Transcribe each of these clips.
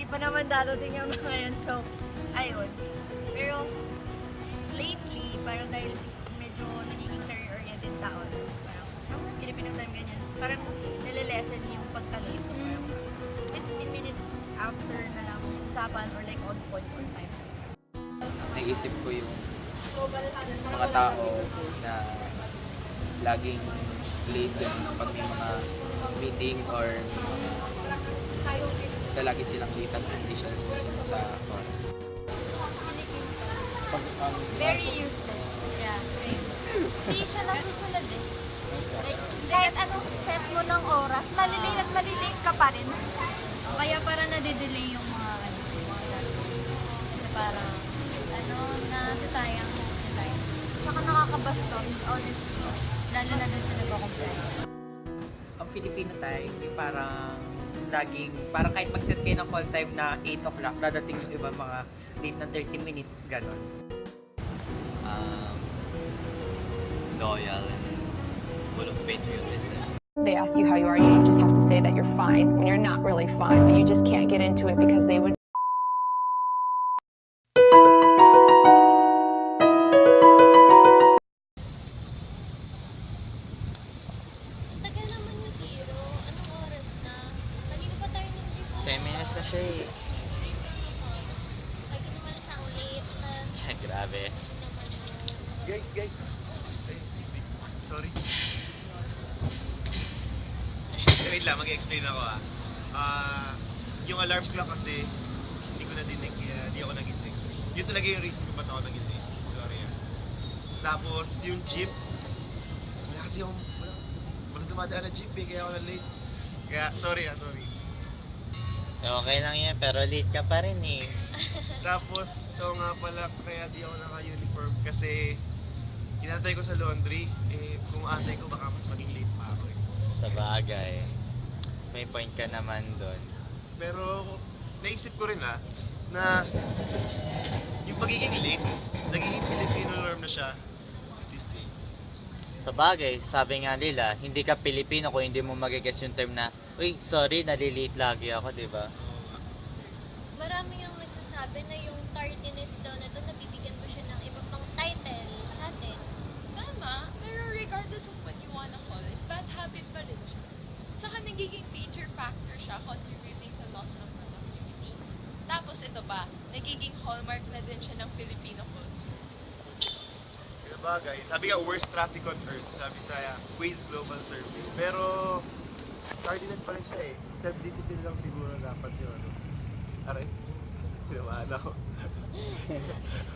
hindi pa naman dadating yung mga yan. So, ayun. Pero, lately, parang dahil medyo nagiging career-oriented tao, tapos parang, Filipino time ganyan, parang nalilesen yung pagka-late. So, parang 15 minutes after na lang usapan or like on point on time. Naisip ko yung mga tao na laging late din pag may mga meeting or basta lagi silang late at hindi siya susunod sa oras. Very useless. Yeah, same. Hindi siya nasusunod eh. Like, kahit anong set mo ng oras, malilate at malilate ka pa rin. Kaya parang nadidelay yung mga kasi parang nasasayang yung time. Tsaka nakakabastos, honestly. Lalo na dun sa nagko-compare. Ang Filipino time, yung parang kahit mag-set kayo ng call time na 8 o'clock, dadating yung iba mga late na 30 minutes, gano'n. Loyal and full of patriotism. They ask you how you are, you just have to say that you're fine when you're not really fine, but you just can't get into it because they would. Tagal naman yung hero. Anong oras na? Kanina pa tayo nandito. 10 minutes na siya eh. Lagi naman siyang late na. Grabe. Guys! Ay, sorry. Wait lang, mag-explain ako yung alarm clock kasi hindi ko nadinig kaya hindi ako nagising. Yun talaga yung reason kung ba't ako naging late. Sorry Tapos yung jeep, wala kasi walang dumadaan na jeep kaya ako na late. Kaya sorry. Okay lang yan, pero late ka pa rin eh. Tapos, so nga pala, kaya di ako naka-uniform kasi inantay ko sa laundry, kung antay ko baka mas maging late pa ako eh. Sa bagay. May point ka naman doon. Pero, naisip ko rin na yung pagiging late, nagiging Filipino norm na siya this day. Sa bagay, sabi nga nila, hindi ka Pilipino kung hindi mo magigets yung term na, uy, sorry, nalilate lagi ako, di ba? Marami yung nagsasabi na yung tardiness daw na ito, nabibigyan mo siya ng iba pang title sa atin. Tama, pero regardless of what you wanna call it, bad habit pa rin siya. Tsaka nagiging major factor siya contributing sa loss of productivity. Tapos ito pa, nagiging hallmark na din siya ng Filipino culture. Yung bagay, sabi nga, worst traffic on earth, sabi sa Waze Global Survey. Pero, tardiness pa rin siya eh. Self-discipline lang siguro dapat yun. Aray, tinamaan ako.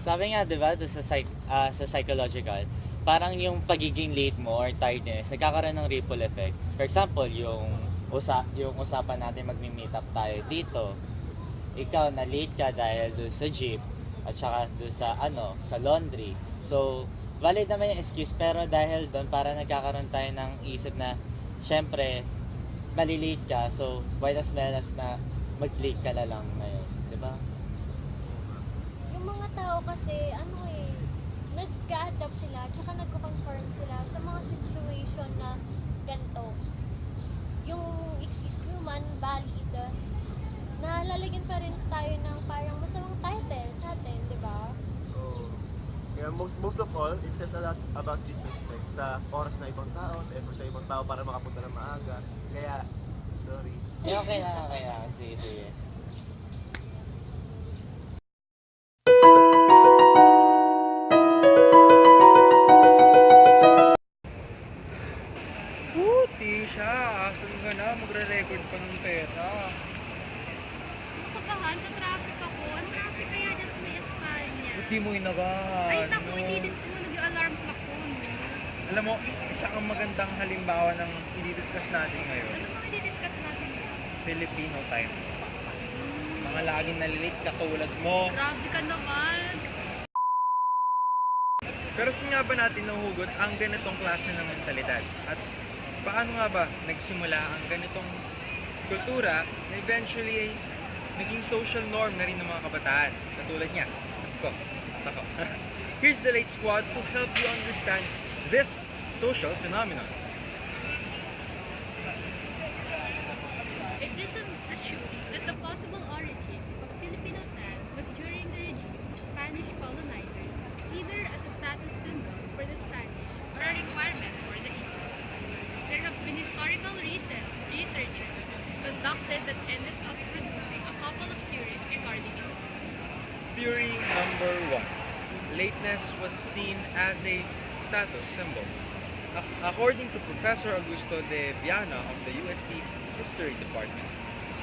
Sabi nga, di ba, sa psychological, parang yung pagiging late mo or tiredness, nagkakaroon ng ripple effect. For example, yung usapan natin magmi-meet up tayo dito. Ikaw na late ka dahil doon sa jeep at saka doon sa laundry. So, valid naman yung excuse, pero dahil doon para nagkakaroon tayo ng isip na syempre, malilate ka, so why as well as na mag-late ka na lang ngayon, di ba? Yung mga tao kasi, nag-adapt sila, tsaka nagko-conform sila sa mga situation na ganito. Yung excuse nyo man, valid, na lalagyan pa rin tayo ng parang masamang title sa atin, di ba? Yeah, most of all, it says a lot about disrespect sa oras na ibang tao, sa effort na ibang tao para makapunta ng maaga. Kaya, sorry. Okay na. Sige. Tisha, asan ka na? Magre-record pa ng pera. Kapagahan sa traffic ako. Ang traffic kaya dyan sa may Espanya. Hindi mo inagahan. Ay, naku, hindi din tumunog yung alarm clock ko. Alam mo, isa kang magandang halimbawa ng i-discuss natin ngayon. Ano ba i-discuss natin? Filipino time. Mga laging nalilate katulad mo. Grabe ka naman. Pero saan nga ba natin nahuhugot ang ganitong klase ng mentalidad? At paano nga ba nagsimula ang ganitong kultura na eventually ay naging social norm na rin ng mga kabataan? Katulad niya, ako. Here's the Late Squad to help you understand this social phenomenon. It doesn't assume that the possible origin number 1. Lateness was seen as a status symbol. According to Professor Augusto de Viana of the UST History Department,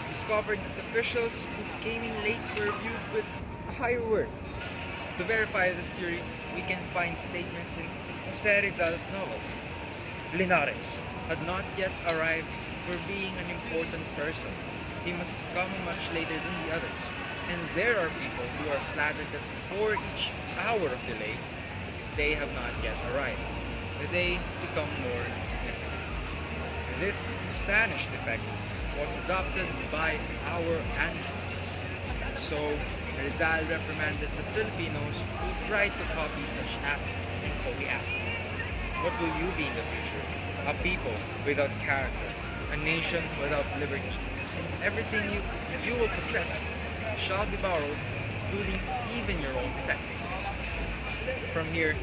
discovered that officials who came in late were viewed with a higher worth. To verify this theory, we can find statements in Jose Rizal's novels. Linares had not yet arrived for being an important person. He must come much later than the others. And there are people who are flattered that for each hour of delay, they have not yet arrived. They become more significant. This Spanish defect was adopted by our ancestors. So, Rizal reprimanded the Filipinos who tried to copy such act. So he asked, what will you be in the future? A people without character, a nation without liberty. And everything you will possess shall be borrowed, including even your own defects. From here,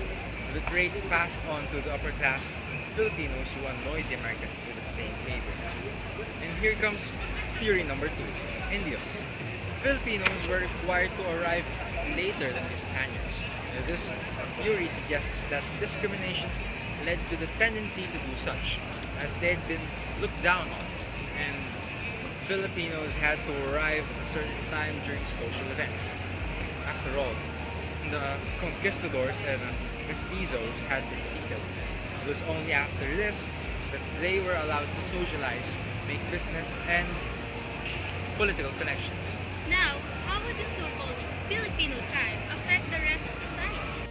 the trait passed on to the upper class Filipinos who annoyed the Americans with the same behavior. And here comes theory number 2, Indios. Filipinos were required to arrive later than the Spaniards. This theory suggests that discrimination led to the tendency to do such, as they had been looked down on, and Filipinos had to arrive at a certain time during social events. After all, the conquistadors and mestizos had been seated. It was only after this that they were allowed to socialize, make business, and political connections. Now, how would the so-called Filipino time affect the rest of society?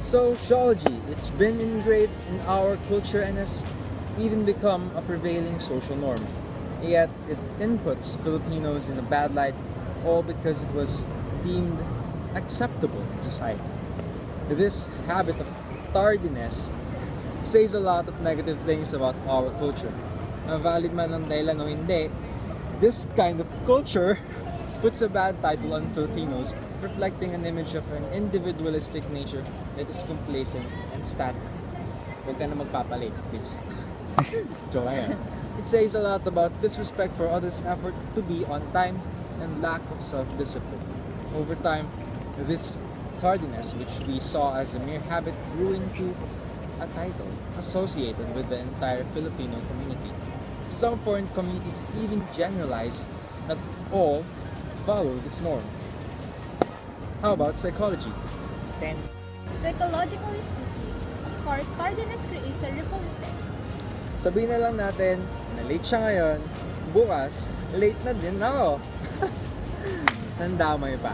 Sociology, it's been engraved in our culture and has even become a prevailing social norm. Yet it inputs Filipinos in a bad light, all because it was deemed acceptable in society. This habit of tardiness says a lot of negative things about our culture. Valid man ang dahilan o hindi, this kind of culture puts a bad title on Filipinos, reflecting an image of an individualistic nature that is complacent and static. Huwag ka na magpapalit, please. Joke yan. It says a lot about disrespect for others' effort to be on time and lack of self-discipline. Over time, this tardiness, which we saw as a mere habit, grew into a title associated with the entire Filipino community. Some foreign communities even generalize that all follow this norm. How about psychology? 10. Psychologically speaking, of course, tardiness creates a ripple effect. Sabihin na lang natin na late siya ngayon, bukas, late na din ako. Nandamay pa.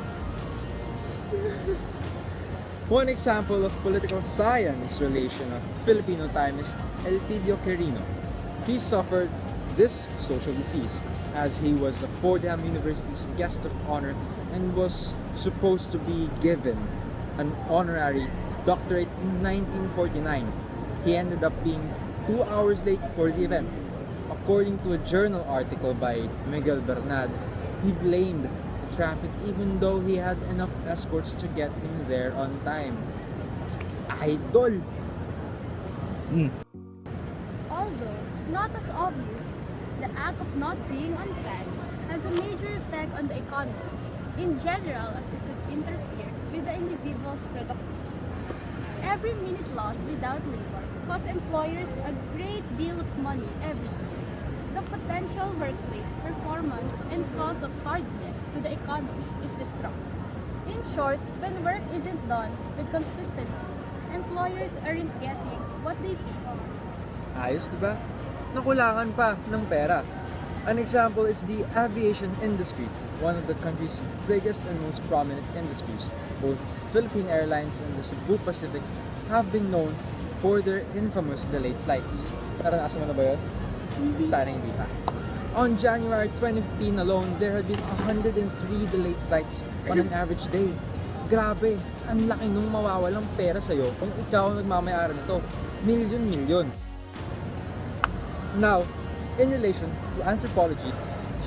One example of political science relation of Filipino time is elpido quirino. He suffered this social disease as he was a Fordham University's guest of honor and was supposed to be given an honorary doctorate in 1949. He ended up being 2 hours late for the event. According to a journal article by Miguel Bernad, he blamed the traffic even though he had enough escorts to get him there on time. Idol! Although not as obvious, the act of not being on time has a major effect on the economy in general, as it could interfere with the individual's productivity. Every minute lost without labor costs employers a great deal of money every year. The potential workplace performance and cost of tardiness to the economy is destructive. In short, when work isn't done with consistency, employers aren't getting what they pay for. Ayos, diba? Nakulangan pa ng pera. An example is the aviation industry, one of the country's biggest and most prominent industries. Both Philippine Airlines and the Cebu Pacific have been known for their infamous delayed flights. Naranasan mo na ba yun? Sana hindi pa. On January 2015 alone, there had been 103 delayed flights on an average day. Grabe, ang laki nung mawawalang pera sa'yo kung ikaw ang nagmamayari nito. Milyon-milyon. Now, in relation to anthropology,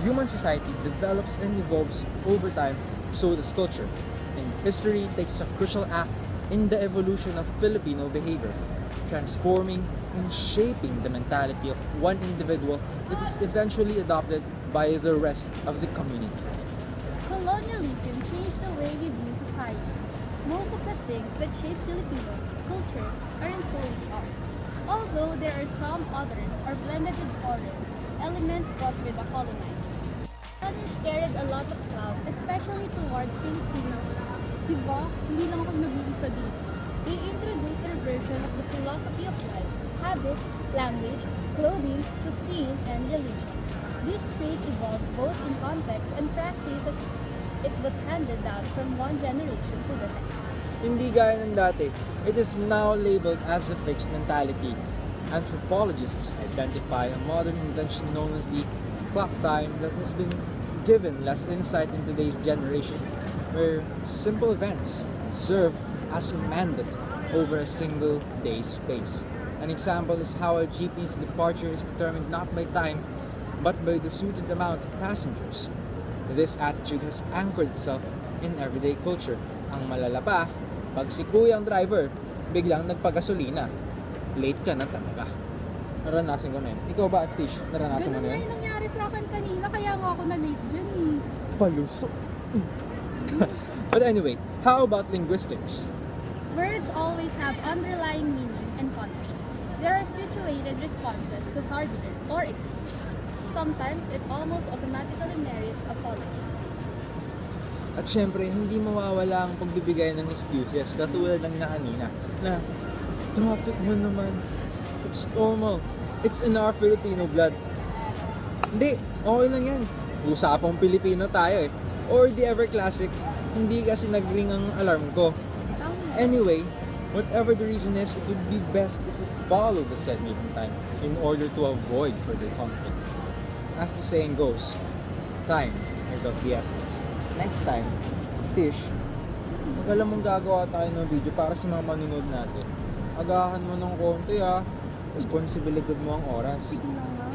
human society develops and evolves over time, so does culture. And history takes a crucial act in the evolution of Filipino behavior, transforming and shaping the mentality of one individual that is eventually adopted by the rest of the community. Colonialism changed the way we view society. society. Most of the things that shape Filipino culture aren't solely us, although there are some others are blended with foreign elements brought with the colonizers. Spanish carried a lot of clout, especially towards Filipino. Diba? Hindi lang ako nag-iisa dito. They introduced their version of the philosophy of life, habits, language, clothing, cuisine, and religion. This trait evolved both in context and practice as it was handed down from one generation to the next. Hindi gaya ng dati, it is now labeled as a fixed mentality. Anthropologists identify a modern invention known as the clock time that has been given less insight in today's generation, where simple events serve as a mandate over a single day's space. An example is how a jeepney's departure is determined not by time, but by the suited amount of passengers. This attitude has anchored itself in everyday culture. Ang malala pa, pag si kuya ang driver, biglang nagpagasolina, late ka na talaga. Naranasan ko na yun. Ikaw ba, Tish? Naranasan mo Ganun na nga yun? yung nangyari sa akin kanina, kaya nga ako na-late dyan eh. Paluso. But anyway, how about linguistics? Words always have underlying meaning and context. There are situated responses to tardiness or excuses. Sometimes it almost automatically merits apology. At syempre, hindi mawawala ang pagbibigay ng excuses katulad ng kanina na traffic mo naman. It's normal. It's in our Filipino blood. Hindi, okay lang yan. Usapang Pilipino tayo eh. Or the ever classic, hindi kasi nag-ring ang alarm ko. Tama. Anyway, whatever the reason is, it would be best if we follow the said meeting time in order to avoid further conflict. As the saying goes, time is of the essence. Next time, Tish, pag alam mong gagawa tayo ng video para sa mga manunood natin, agahan mo ng konti ha. Responsibilidad mo ang oras. Sige na nga.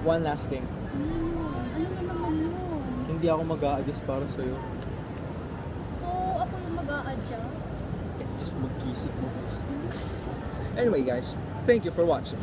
One last thing, Ano yun? Ano na naman yun? hindi ako mag-a-adjust para sa'yo. So, ako yung mag-a-adjust? Just mag-isip mo. Anyway guys, thank you for watching.